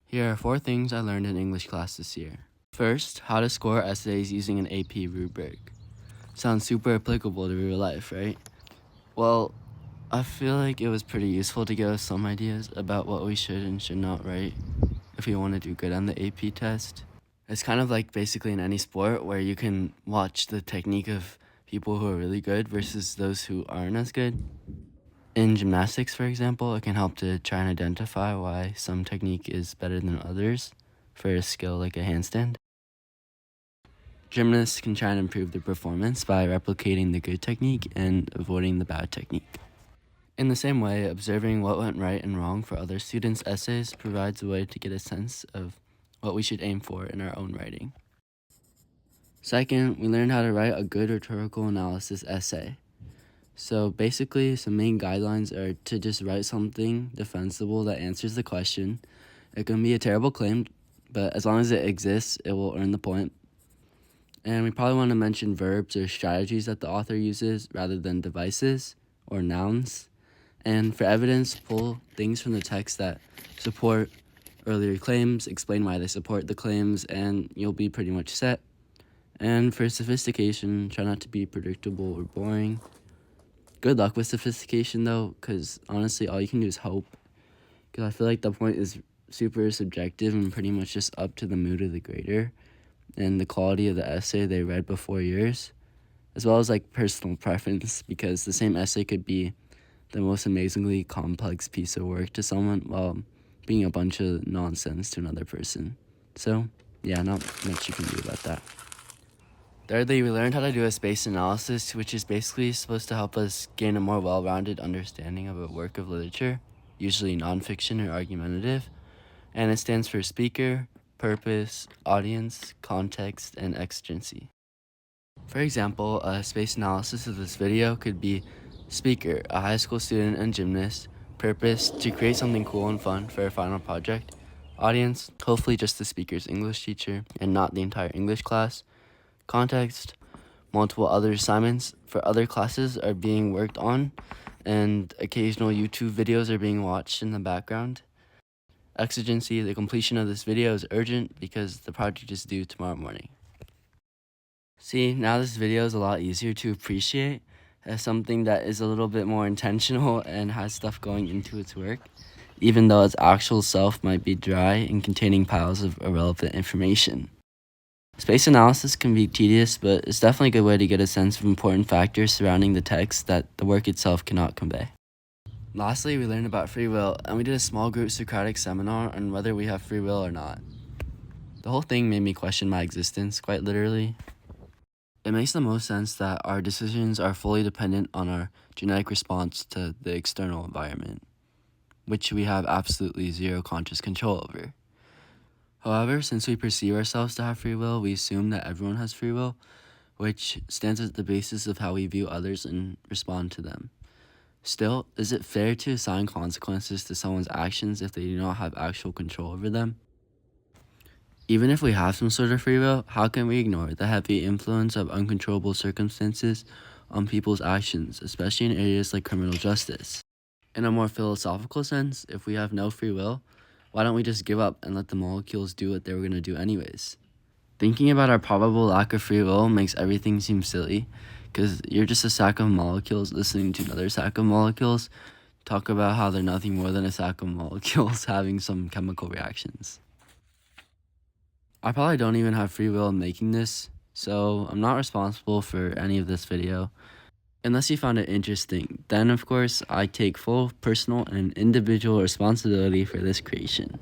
Here are 4 things I learned in English class this year. First, how to score essays using an AP rubric. Sounds super applicable to real life, right? Well, I feel like it was pretty useful to give us some ideas about what we should and should not write if we want to do good on the AP test. It's kind of like basically in any sport where you can watch the technique of people who are really good versus those who aren't as good. In gymnastics, for example, it can help to try and identify why some technique is better than others for a skill like a handstand. Gymnasts can try and improve their performance by replicating the good technique and avoiding the bad technique. In the same way, observing what went right and wrong for other students' essays provides a way to get a sense of what we should aim for in our own writing. Second, we learned how to write a good rhetorical analysis essay. So basically, some main guidelines are to just write something defensible that answers the question. It can be a terrible claim, but as long as it exists, it will earn the point. And we probably want to mention verbs or strategies that the author uses rather than devices or nouns. And for evidence, pull things from the text that support earlier claims, explain why they support the claims, and you'll be pretty much set. And for sophistication, try not to be predictable or boring. Good luck with sophistication, though, because honestly, all you can do is hope. Because I feel like the point is super subjective and pretty much just up to the mood of the grader and the quality of the essay they read before yours, as well as like personal preference, because the same essay could be the most amazingly complex piece of work to someone while being a bunch of nonsense to another person. So, yeah, not much you can do about that. Thirdly, we learned how to do a space analysis, which is basically supposed to help us gain a more well-rounded understanding of a work of literature, usually nonfiction or argumentative, and it stands for speaker, purpose, audience, context, and exigency. For example, a space analysis of this video could be speaker, a high school student and gymnast, purpose, to create something cool and fun for a final project, audience, hopefully just the speaker's English teacher and not the entire English class, context, multiple other assignments for other classes are being worked on, and occasional YouTube videos are being watched in the background. Exigency, the completion of this video is urgent because the project is due tomorrow morning. See, now this video is a lot easier to appreciate as something that is a little bit more intentional and has stuff going into its work, even though its actual self might be dry and containing piles of irrelevant information. Space analysis can be tedious, but it's definitely a good way to get a sense of important factors surrounding the text that the work itself cannot convey. Lastly, we learned about free will, and we did a small group Socratic seminar on whether we have free will or not. The whole thing made me question my existence, quite literally. It makes the most sense that our decisions are fully dependent on our genetic response to the external environment, which we have absolutely zero conscious control over. However, since we perceive ourselves to have free will, we assume that everyone has free will, which stands at the basis of how we view others and respond to them. Still, is it fair to assign consequences to someone's actions if they do not have actual control over them? Even if we have some sort of free will, how can we ignore the heavy influence of uncontrollable circumstances on people's actions, especially in areas like criminal justice? In a more philosophical sense, if we have no free will, why don't we just give up and let the molecules do what they were going to do anyways? Thinking about our probable lack of free will makes everything seem silly, because you're just a sack of molecules listening to another sack of molecules talk about how they're nothing more than a sack of molecules having some chemical reactions. I probably don't even have free will in making this, so I'm not responsible for any of this video. Unless you found it interesting, then of course I take full personal and individual responsibility for this creation.